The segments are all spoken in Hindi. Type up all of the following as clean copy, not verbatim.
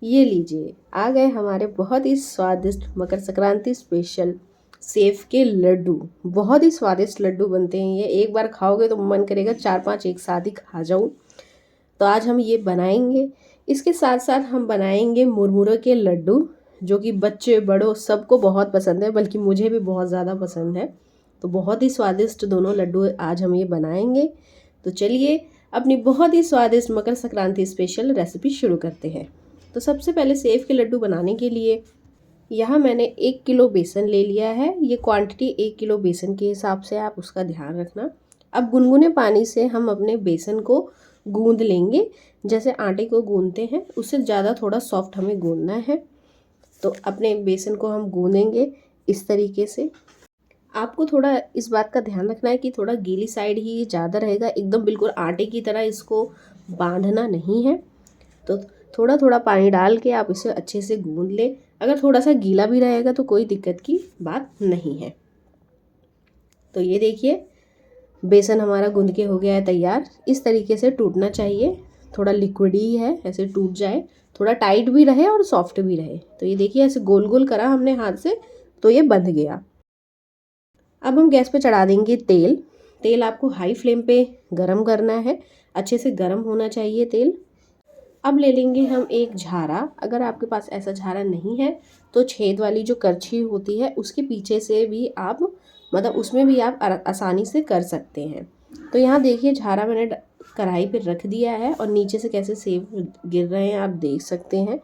ये लीजिए, आ गए हमारे बहुत ही स्वादिष्ट मकर संक्रांति स्पेशल सेव के लड्डू। बहुत ही स्वादिष्ट लड्डू बनते हैं ये, एक बार खाओगे तो मन करेगा 4-5 एक साथ ही खा जाऊं। तो आज हम ये बनाएंगे। इसके साथ साथ हम बनाएंगे मुरमुरे के लड्डू, जो कि बच्चे बड़ों सबको बहुत पसंद है, बल्कि मुझे भी बहुत ज़्यादा पसंद है। तो बहुत ही स्वादिष्ट दोनों लड्डू आज हम ये बनाएंगे। तो चलिए अपनी बहुत ही स्वादिष्ट मकर संक्रांति स्पेशल रेसिपी शुरू करते हैं। तो सबसे पहले सेव के लड्डू बनाने के लिए यहाँ मैंने 1 किलो बेसन ले लिया है। ये क्वांटिटी 1 किलो बेसन के हिसाब से आप उसका ध्यान रखना। अब गुनगुने पानी से हम अपने बेसन को गूंद लेंगे, जैसे आटे को गूंदते हैं उससे ज़्यादा थोड़ा सॉफ्ट हमें गूंदना है। तो अपने बेसन को हम गूंदेंगे इस तरीके से। आपको थोड़ा इस बात का ध्यान रखना है कि थोड़ा गीली साइड ही ज़्यादा रहेगा, एकदम बिल्कुल आटे की तरह इसको बांधना नहीं है। तो थोड़ा थोड़ा पानी डाल के आप इसे अच्छे से गूंद लें। अगर थोड़ा सा गीला भी रहेगा तो कोई दिक्कत की बात नहीं है। तो ये देखिए, बेसन हमारा गूंद के हो गया है तैयार। इस तरीके से टूटना चाहिए, थोड़ा लिक्विड ही है, ऐसे टूट जाए, थोड़ा टाइट भी रहे और सॉफ्ट भी रहे। तो ये देखिए, ऐसे गोल गोल करा हमने हाथ से तो ये बंध गया। अब हम गैस पे चढ़ा देंगे तेल। तेल आपको हाई फ्लेम पे गरम करना है, अच्छे से गरम होना चाहिए तेल। अब ले लेंगे हम एक झारा। अगर आपके पास ऐसा झारा नहीं है तो छेद वाली जो करछी होती है उसके पीछे से भी आप, मतलब उसमें भी आप आसानी से कर सकते हैं। तो यहाँ देखिए, झारा मैंने कढ़ाई पे रख दिया है और नीचे से कैसे सेब गिर रहे हैं आप देख सकते हैं।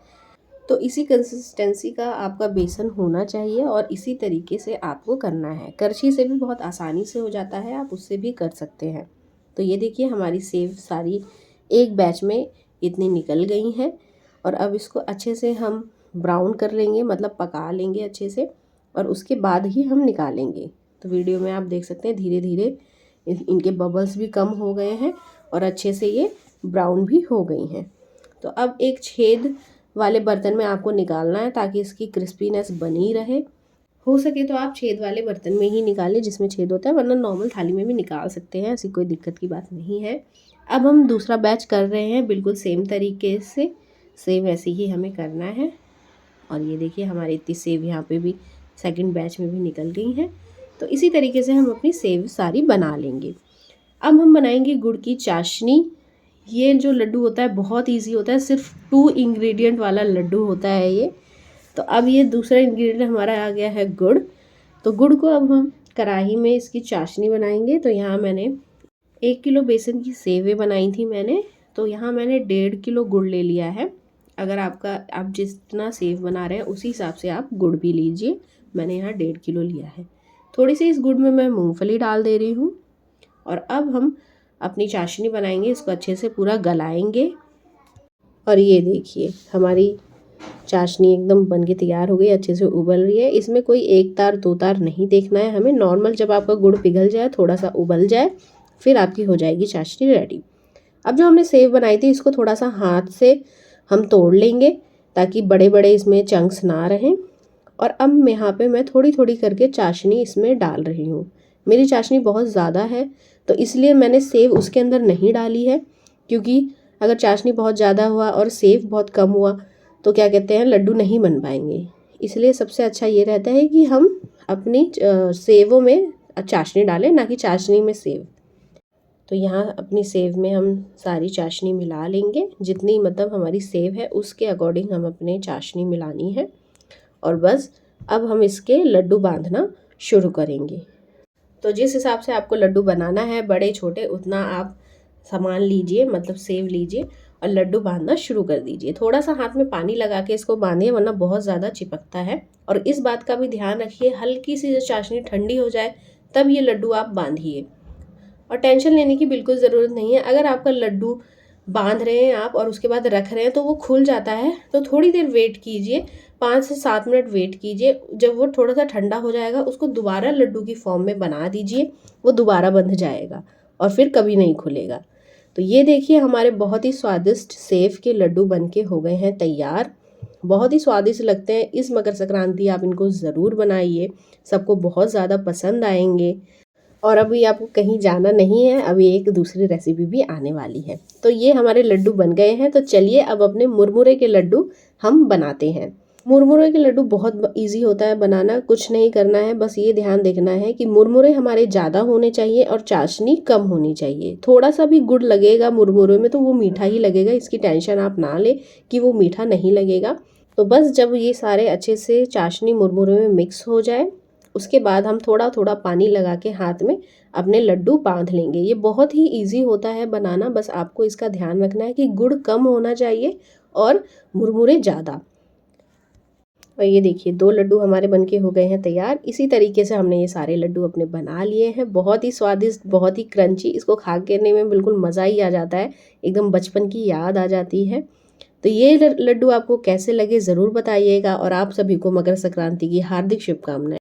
तो इसी कंसिस्टेंसी का आपका बेसन होना चाहिए और इसी तरीके से आपको करना है। करछी से भी बहुत आसानी से हो जाता है, आप उससे भी कर सकते हैं। तो ये देखिए, हमारी सेब सारी एक बैच में इतनी निकल गई हैं। और अब इसको अच्छे से हम ब्राउन कर लेंगे, मतलब पका लेंगे अच्छे से, और उसके बाद ही हम निकालेंगे। तो वीडियो में आप देख सकते हैं धीरे धीरे इनके बबल्स भी कम हो गए हैं और अच्छे से ये ब्राउन भी हो गई हैं। तो अब एक छेद वाले बर्तन में आपको निकालना है ताकि इसकी क्रिस्पीनेस बनी रहे। हो सके तो आप छेद वाले बर्तन में ही निकालें जिसमें छेद होता है, वरना नॉर्मल थाली में भी निकाल सकते हैं, ऐसी कोई दिक्कत की बात नहीं है। अब हम दूसरा बैच कर रहे हैं बिल्कुल सेम तरीके से, सेम ऐसे ही हमें करना है। और ये देखिए, हमारी इतनी सेव यहाँ पे भी सेकंड बैच में भी निकल गई हैं। तो इसी तरीके से हम अपनी सेव सारी बना लेंगे। अब हम बनाएंगे गुड़ की चाशनी। ये जो लड्डू होता है बहुत इजी होता है, सिर्फ 2 इंग्रेडिएंट वाला लड्डू होता है ये। तो अब ये दूसरा इंग्रेडिएंट हमारा आ गया है गुड़। तो गुड़ को अब हम कढ़ाई में इसकी चाशनी बनाएंगे। तो यहाँ मैंने 1 किलो बेसन की सेवें बनाई थी मैंने, तो यहाँ मैंने 1.5 किलो गुड़ ले लिया है। अगर आप जितना सेव बना रहे हैं उसी हिसाब से आप गुड़ भी लीजिए। मैंने यहाँ 1.5 किलो लिया है। थोड़ी सी इस गुड़ में मैं मूंगफली डाल दे रही हूँ। और अब हम अपनी चाशनी बनाएंगे, इसको अच्छे से पूरा गलाएंगे। और ये देखिए, हमारी चाशनी एकदम बन के तैयार हो गई, अच्छे से उबल रही है। इसमें कोई 1 तार 2 तार नहीं देखना है हमें, नॉर्मल जब आपका गुड़ पिघल जाए, थोड़ा सा उबल जाए, फिर आपकी हो जाएगी चाशनी रेडी। अब जो हमने सेव बनाई थी इसको थोड़ा सा हाथ से हम तोड़ लेंगे ताकि बड़े बड़े इसमें चंक्स ना रहें। और अब यहाँ पे मैं थोड़ी थोड़ी करके चाशनी इसमें डाल रही हूँ। मेरी चाशनी बहुत ज़्यादा है तो इसलिए मैंने सेव उसके अंदर नहीं डाली है, क्योंकि अगर चाशनी बहुत ज़्यादा हुआ और सेव बहुत कम हुआ तो क्या कहते हैं, लड्डू नहीं बन पाएंगे। इसलिए सबसे अच्छा ये रहता है कि हम अपनी सेवों में चाशनी डालें, ना कि चाशनी में सेव। तो यहाँ अपनी सेव में हम सारी चाशनी मिला लेंगे, जितनी मतलब हमारी सेव है उसके अकॉर्डिंग हम अपने चाशनी मिलानी है। और बस अब हम इसके लड्डू बांधना शुरू करेंगे। तो जिस हिसाब से आपको लड्डू बनाना है, बड़े छोटे, उतना आप सामान लीजिए, मतलब सेव लीजिए और लड्डू बांधना शुरू कर दीजिए। थोड़ा सा हाथ में पानी लगा के इसको बांधिए, वरना बहुत ज़्यादा चिपकता है। और इस बात का भी ध्यान रखिए, हल्की सी चाशनी ठंडी हो जाए तब ये लड्डू आप बांधिए। और टेंशन लेने की बिल्कुल ज़रूरत नहीं है। अगर आपका लड्डू बांध रहे हैं आप और उसके बाद रख रहे हैं तो वो खुल जाता है, तो थोड़ी देर वेट कीजिए, 5 से 7 मिनट वेट कीजिए। जब वो थोड़ा सा ठंडा हो जाएगा उसको दोबारा लड्डू की फॉर्म में बना दीजिए, वो दोबारा बंध जाएगा और फिर कभी नहीं खुलेगा। तो ये देखिए, हमारे बहुत ही स्वादिष्ट सेव के लड्डू बनके हो गए हैं तैयार। बहुत ही स्वादिष्ट लगते हैं। इस मकर संक्रांति आप इनको ज़रूर बनाइए, सबको बहुत ज़्यादा पसंद आएंगे। और अभी आपको कहीं जाना नहीं है, अभी एक दूसरी रेसिपी भी आने वाली है। तो ये हमारे लड्डू बन गए हैं। तो चलिए अब अपने मुरमुरे के लड्डू हम बनाते हैं। मुरमुरे के लड्डू बहुत इजी होता है बनाना, कुछ नहीं करना है, बस ये ध्यान देखना है कि मुरमुरे हमारे ज़्यादा होने चाहिए और चाशनी कम होनी चाहिए। थोड़ा सा भी गुड़ लगेगा मुरमुरे में तो वो मीठा ही लगेगा, इसकी टेंशन आप ना ले कि वो मीठा नहीं लगेगा। तो बस जब ये सारे अच्छे से चाशनी मुरमुरे में मिक्स हो जाए, उसके बाद हम थोड़ा थोड़ा पानी लगा के हाथ में अपने लड्डू बांध लेंगे। ये बहुत ही इजी होता है बनाना, बस आपको इसका ध्यान रखना है कि गुड़ कम होना चाहिए और मुरमुरे ज़्यादा। और ये देखिए 2 लड्डू हमारे बनके हो गए हैं तैयार। इसी तरीके से हमने ये सारे लड्डू अपने बना लिए हैं। बहुत ही स्वादिष्ट, बहुत ही क्रंची, इसको खा करने में बिल्कुल मज़ा ही आ जाता है, एकदम बचपन की याद आ जाती है। तो ये लड्डू आपको कैसे लगे ज़रूर बताइएगा और आप सभी को मकर संक्रांति की हार्दिक शुभकामनाएं।